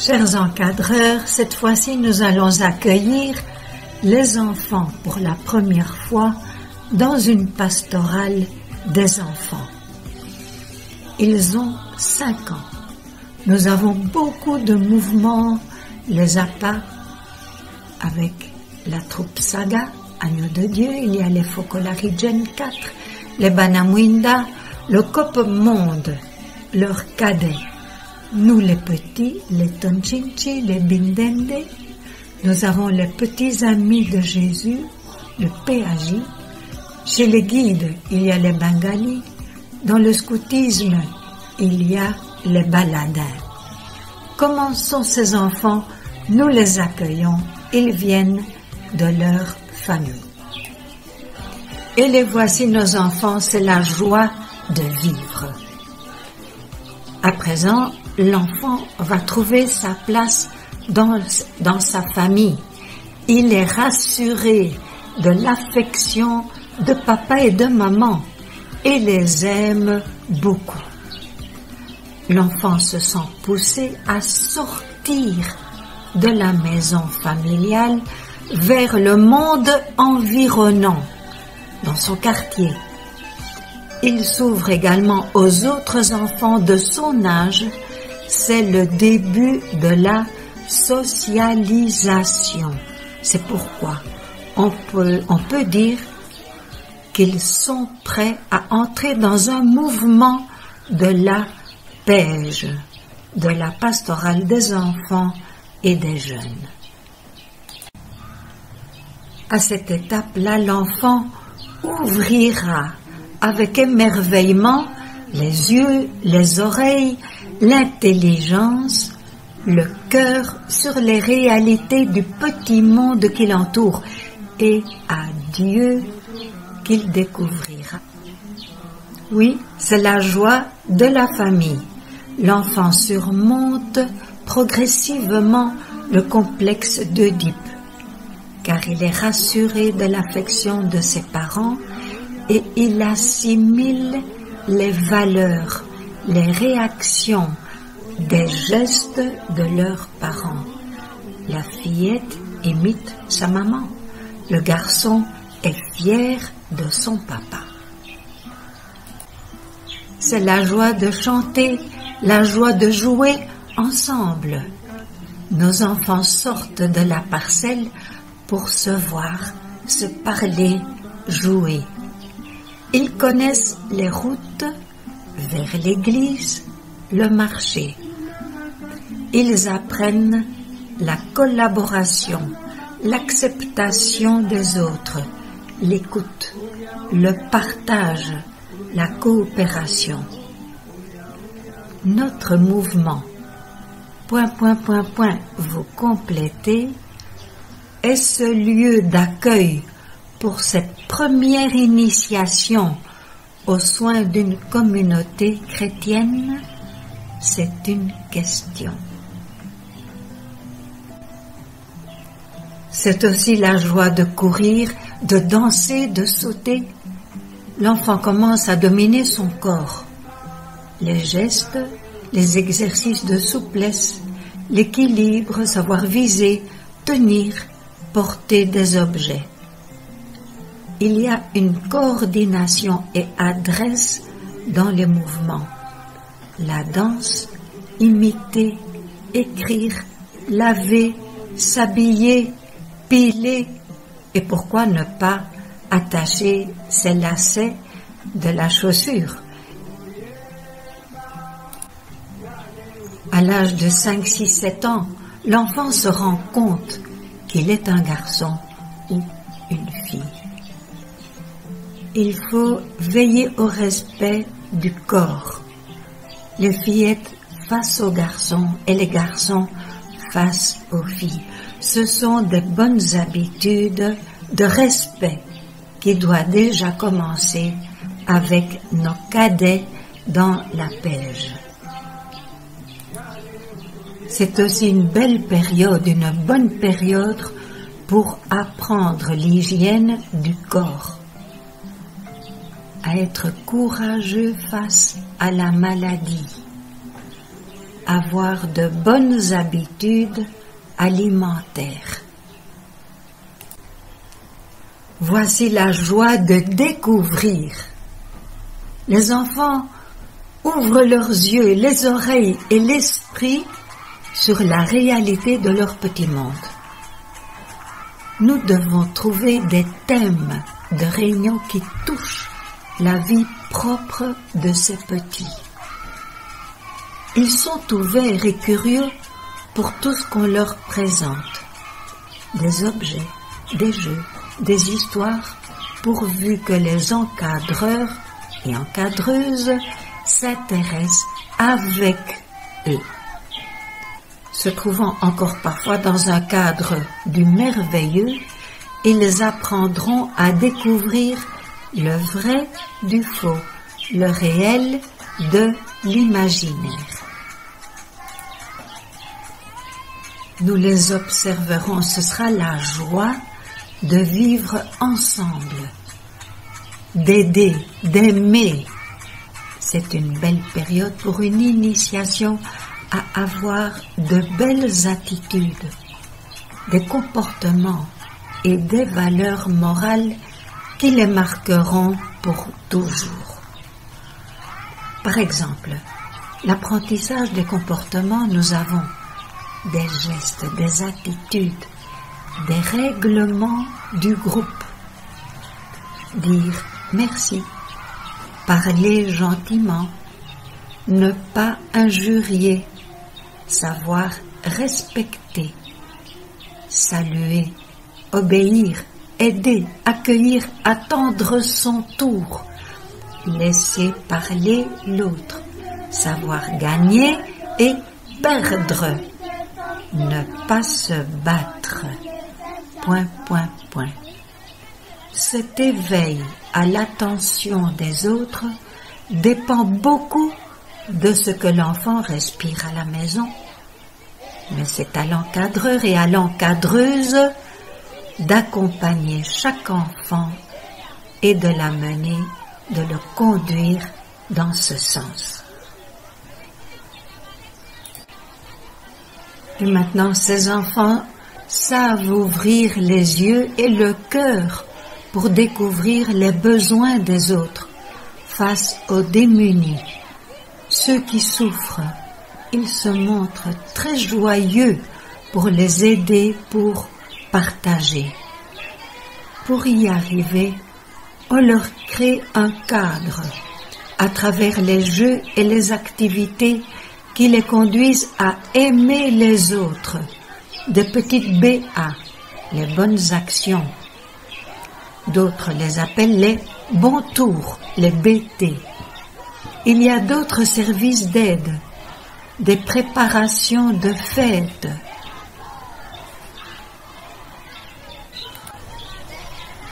Chers encadreurs, cette fois-ci nous allons accueillir les enfants pour la première fois dans une pastorale des enfants. Ils ont 5 ans. Nous avons beaucoup de mouvements, les appâts avec la troupe Saga, Agneau de Dieu, il y a les Focolari Gen 4, les Banamwinda, le Cop Monde, leurs cadets. Nous les petits, les Tonchinchi, les Bindende, nous avons les petits amis de Jésus, le PAJ. Chez les guides, il y a les Bengalis. Dans le scoutisme, il y a les baladins. Comment sont ces enfants? Nous les accueillons, ils viennent de leur famille. Et les voici nos enfants, c'est la joie de vivre. À présent, l'enfant va trouver sa place dans sa famille. Il est rassuré de l'affection de papa et de maman et les aime beaucoup. L'enfant se sent poussé à sortir de la maison familiale vers le monde environnant, dans son quartier. Il s'ouvre également aux autres enfants de son âge. C'est le début de la socialisation. C'est pourquoi on peut dire qu'ils sont prêts à entrer dans un mouvement de la PEJ, de la pastorale des enfants et des jeunes. À cette étape-là, l'enfant ouvrira avec émerveillement les yeux, les oreilles, l'intelligence, le cœur sur les réalités du petit monde qui l'entoure et à Dieu qu'il découvrira. Oui, c'est la joie de la famille. L'enfant surmonte progressivement le complexe d'Oedipe, car il est rassuré de l'affection de ses parents et il assimile les valeurs, les réactions des gestes de leurs parents. La fillette imite sa maman. Le garçon est fier de son papa. C'est la joie de chanter, la joie de jouer ensemble. Nos enfants sortent de la parcelle pour se voir, se parler, jouer. Ils connaissent les routes vers l'église, le marché. Ils apprennent la collaboration, l'acceptation des autres, l'écoute, le partage, la coopération. Notre mouvement, ... vous complétez, est ce lieu d'accueil pour cette première initiation aux soins d'une communauté chrétienne? C'est une question. C'est aussi la joie de courir, de danser, de sauter. L'enfant commence à dominer son corps. Les gestes, les exercices de souplesse, l'équilibre, savoir viser, tenir, porter des objets. Il y a une coordination et adresse dans les mouvements. La danse, imiter, écrire, laver, s'habiller, piler, et pourquoi ne pas attacher ses lacets de la chaussure. À l'âge de 5, 6, 7 ans, l'enfant se rend compte qu'il est un garçon ou une fille. Il faut veiller au respect du corps. Les fillettes face aux garçons et les garçons face aux filles. Ce sont des bonnes habitudes de respect qui doivent déjà commencer avec nos cadets dans la PEJ. C'est aussi une belle période, une bonne période pour apprendre l'hygiène du corps, à être courageux face à la maladie. avoir de bonnes habitudes alimentaires. Voici la joie de découvrir. Les enfants ouvrent leurs yeux, les oreilles et l'esprit sur la réalité de leur petit monde. Nous devons trouver des thèmes de réunion qui touchent la vie propre de ces petits. Ils sont ouverts et curieux pour tout ce qu'on leur présente. Des objets, des jeux, des histoires, pourvu que les encadreurs et encadreuses s'intéressent avec eux. Se trouvant encore parfois dans un cadre du merveilleux, ils apprendront à découvrir le vrai du faux, le réel de l'imaginaire. Nous les observerons, ce sera la joie de vivre ensemble, d'aider, d'aimer. C'est une belle période pour une initiation à avoir de belles attitudes, des comportements et des valeurs morales qui les marqueront pour toujours. Par exemple, l'apprentissage des comportements, nous avons des gestes, des attitudes, des règlements du groupe. Dire merci, parler gentiment, ne pas injurier, savoir respecter, saluer, obéir, aider, accueillir, attendre son tour, laisser parler l'autre, savoir gagner et perdre, ne pas se battre. ... Cet éveil à l'attention des autres dépend beaucoup de ce que l'enfant respire à la maison. Mais c'est à l'encadreur et à l'encadreuse d'accompagner chaque enfant et de l'amener, de le conduire dans ce sens. Et maintenant, ces enfants savent ouvrir les yeux et le cœur pour découvrir les besoins des autres face aux démunis. Ceux qui souffrent, ils se montrent très joyeux pour les aider, pour partager. Pour y arriver, on leur crée un cadre à travers les jeux et les activités qui les conduisent à aimer les autres, des petites BA, les bonnes actions. D'autres les appellent les bons tours, les BT. Il y a d'autres services d'aide, des préparations de fêtes.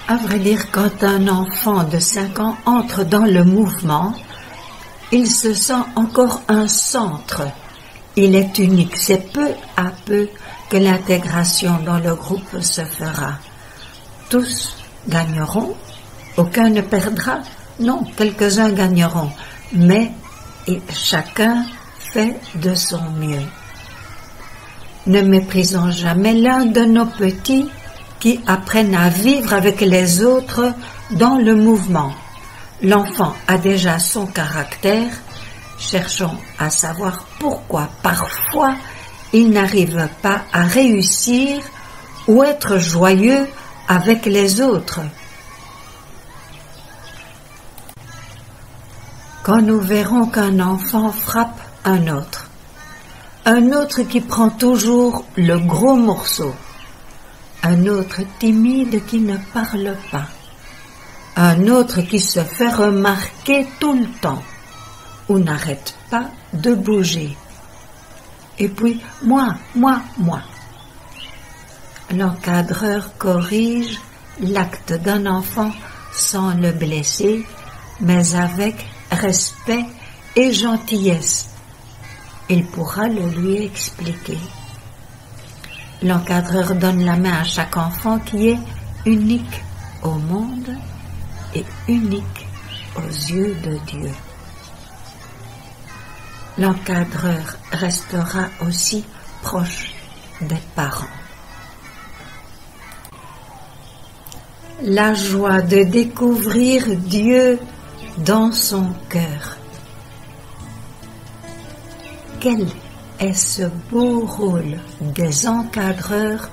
À vrai dire, quand un enfant de 5 ans entre dans le mouvement, il se sent encore un centre. Il est unique. C'est peu à peu que l'intégration dans le groupe se fera. Tous gagneront, aucun ne perdra. Non, quelques-uns gagneront, mais chacun fait de son mieux. Ne méprisons jamais l'un de nos petits qui apprennent à vivre avec les autres dans le mouvement. L'enfant a déjà son caractère. Cherchons à savoir pourquoi parfois il n'arrive pas à réussir ou être joyeux avec les autres. Quand nous verrons qu'un enfant frappe un autre qui prend toujours le gros morceau, un autre timide qui ne parle pas, un autre qui se fait remarquer tout le temps ou n'arrête pas de bouger. Et puis, moi. L'encadreur corrige l'acte d'un enfant sans le blesser, mais avec respect et gentillesse. Il pourra le lui expliquer. L'encadreur donne la main à chaque enfant qui est unique au monde et unique aux yeux de Dieu. l'encadreur restera aussi proche des parents. La joie de découvrir Dieu dans son cœur. Quel est ce beau rôle des encadreurs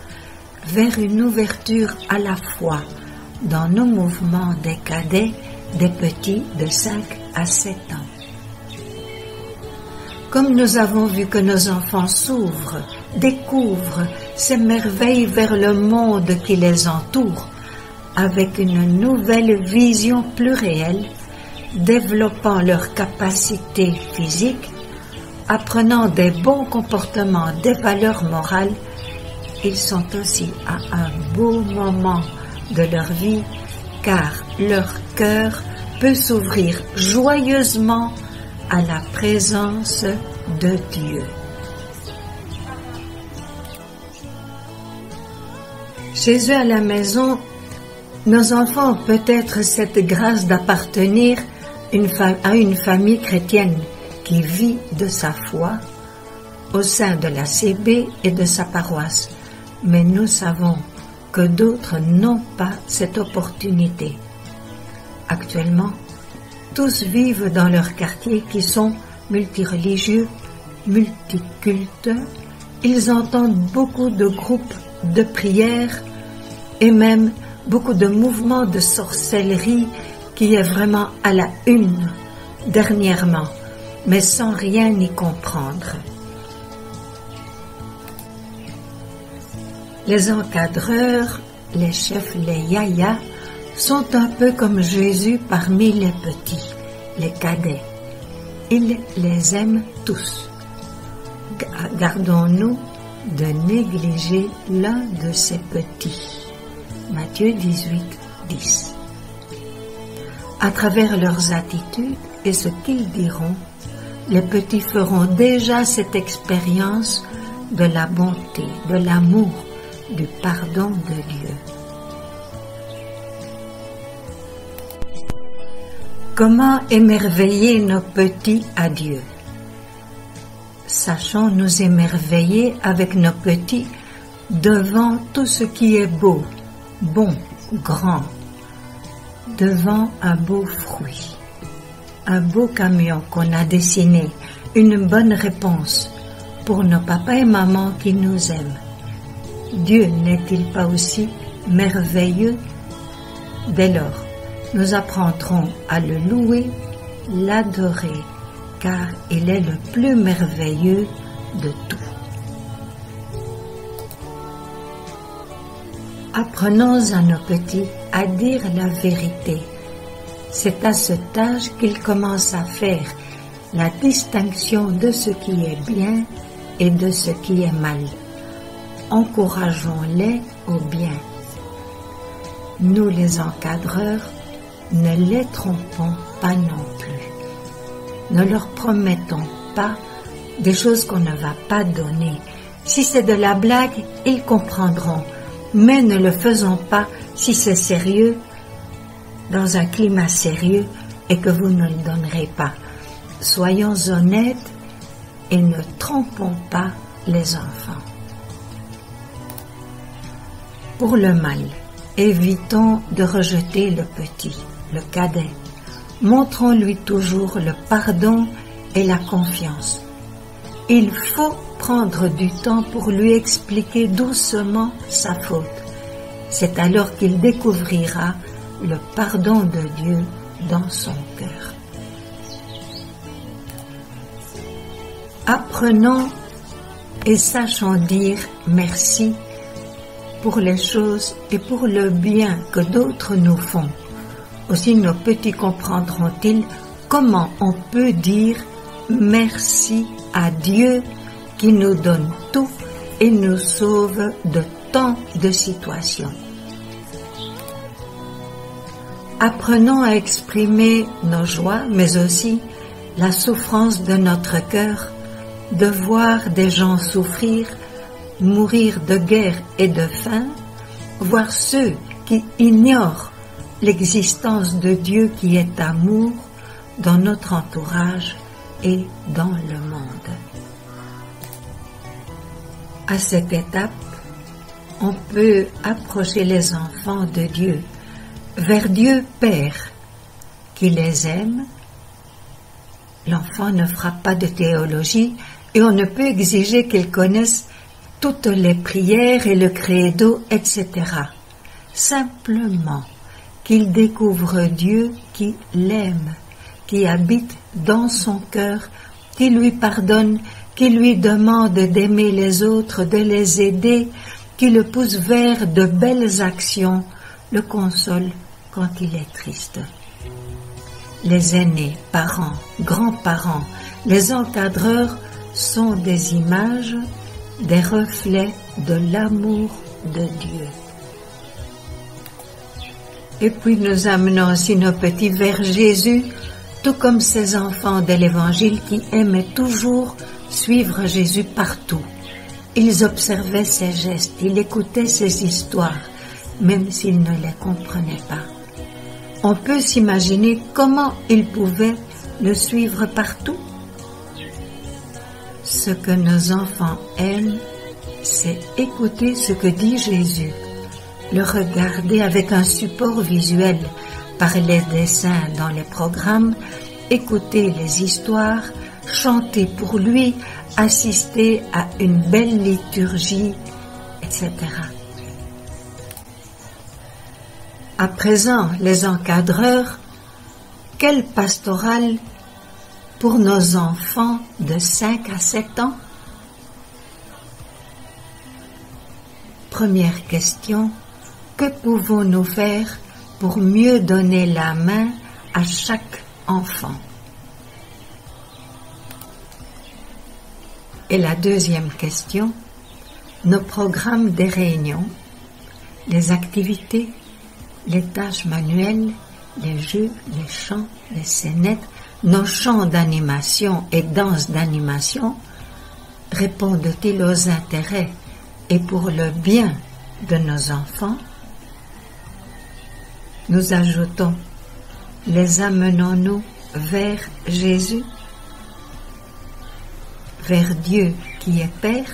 vers une ouverture à la fois dans nos mouvements des cadets, des petits de 5 à 7 ans. Comme nous avons vu que nos enfants s'ouvrent, découvrent, s'émerveillent vers le monde qui les entoure, avec une nouvelle vision plus réelle, développant leurs capacités physiques, apprenant des bons comportements, des valeurs morales, ils sont aussi à un beau moment de leur vie, car leur cœur peut s'ouvrir joyeusement à la présence de Dieu. Chez eux à la maison, nos enfants ont peut-être cette grâce d'appartenir à une famille chrétienne qui vit de sa foi au sein de la CB et de sa paroisse. Mais nous savons que d'autres n'ont pas cette opportunité. Actuellement, tous vivent dans leurs quartiers qui sont multireligieux, multicultes. Ils entendent beaucoup de groupes de prière et même beaucoup de mouvements de sorcellerie qui est vraiment à la une dernièrement, mais sans rien y comprendre. Les encadreurs, les chefs, les yayas, sont un peu comme Jésus parmi les petits, les cadets. Il les aime tous. Gardons-nous de négliger l'un de ces petits. Matthieu 18, 10. À travers leurs attitudes et ce qu'ils diront, les petits feront déjà cette expérience de la bonté, de l'amour, du pardon de Dieu. Comment émerveiller nos petits à Dieu? Sachons nous émerveiller avec nos petits devant tout ce qui est beau, bon, grand, devant un beau fruit, un beau camion qu'on a dessiné, une bonne réponse pour nos papas et mamans qui nous aiment. Dieu n'est-il pas aussi merveilleux? Dès lors, nous apprendrons à le louer, l'adorer, car il est le plus merveilleux de tout. Apprenons à nos petits à dire la vérité. C'est à cet âge qu'ils commencent à faire la distinction de ce qui est bien et de ce qui est mal. Encourageons-les au bien. Nous, les encadreurs, ne les trompons pas non plus. Ne leur promettons pas des choses qu'on ne va pas donner. Si c'est de la blague, ils comprendront, mais ne le faisons pas si c'est sérieux, dans un climat sérieux, et que vous ne le donnerez pas. Soyons honnêtes et ne trompons pas les enfants. Pour le mal, évitons de rejeter le petit, le cadet. Montrons-lui toujours le pardon et la confiance. Il faut prendre du temps pour lui expliquer doucement sa faute. C'est alors qu'il découvrira le pardon de Dieu dans son cœur. Apprenons et sachons dire merci pour les choses et pour le bien que d'autres nous font. Aussi nos petits comprendront-ils comment on peut dire merci à Dieu qui nous donne tout et nous sauve de tant de situations. Apprenons à exprimer nos joies, mais aussi la souffrance de notre cœur, de voir des gens souffrir, mourir de guerre et de faim, voir ceux qui ignorent l'existence de Dieu qui est amour dans notre entourage et dans le monde. À cette étape, on peut approcher les enfants de Dieu, vers Dieu Père, qui les aime. L'enfant ne fera pas de théologie et on ne peut exiger qu'il connaisse toutes les prières et le credo, etc. Simplement qu'il découvre Dieu qui l'aime, qui habite dans son cœur, qui lui pardonne, qui lui demande d'aimer les autres, de les aider, qui le pousse vers de belles actions, le console quand il est triste. Les aînés, parents, grands-parents, les encadreurs sont des images, des reflets de l'amour de Dieu. Et puis nous amenons aussi nos petits vers Jésus, tout comme ces enfants de l'Évangile qui aimaient toujours suivre Jésus partout. Ils observaient ses gestes, ils écoutaient ses histoires, même s'ils ne les comprenaient pas. On peut s'imaginer comment ils pouvaient le suivre partout. Ce que nos enfants aiment, c'est écouter ce que dit Jésus, le regarder avec un support visuel par les dessins dans les programmes, écouter les histoires, chanter pour lui, assister à une belle liturgie, etc. À présent, les encadreurs, quelle pastorale pour nos enfants de 5 à 7 ans? Première question, que pouvons-nous faire pour mieux donner la main à chaque enfant? Et la deuxième question, nos programmes des réunions, les activités, les tâches manuelles, les jeux, les chants, les scénettes, nos chants d'animation et danses d'animation, répondent-ils aux intérêts et pour le bien de nos enfants? Nous ajoutons, les amenons-nous vers Jésus, vers Dieu qui est Père,